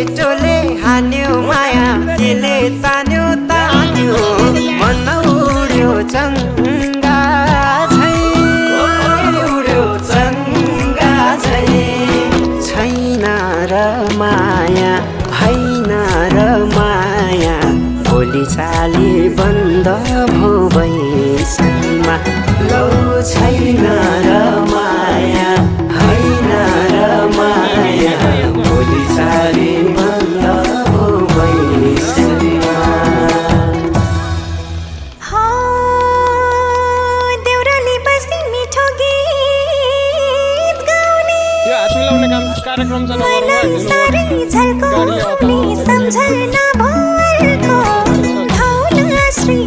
केटोले हान्यो माया केले तान्यो तान्यो मन उड्यो चङ्गा झै उड्यो चङ्गा झै छैन र माया होइन र माया भोलि चाली बन्द भो बैसमा लौ छैन र माया होइन र माया भोलि चाली बन्द भो बैसमा देउराली बस्ती मिठो गीत गाउने कार्यक्रम साह्रै झल्काउने सम्झना भरको धौला श्री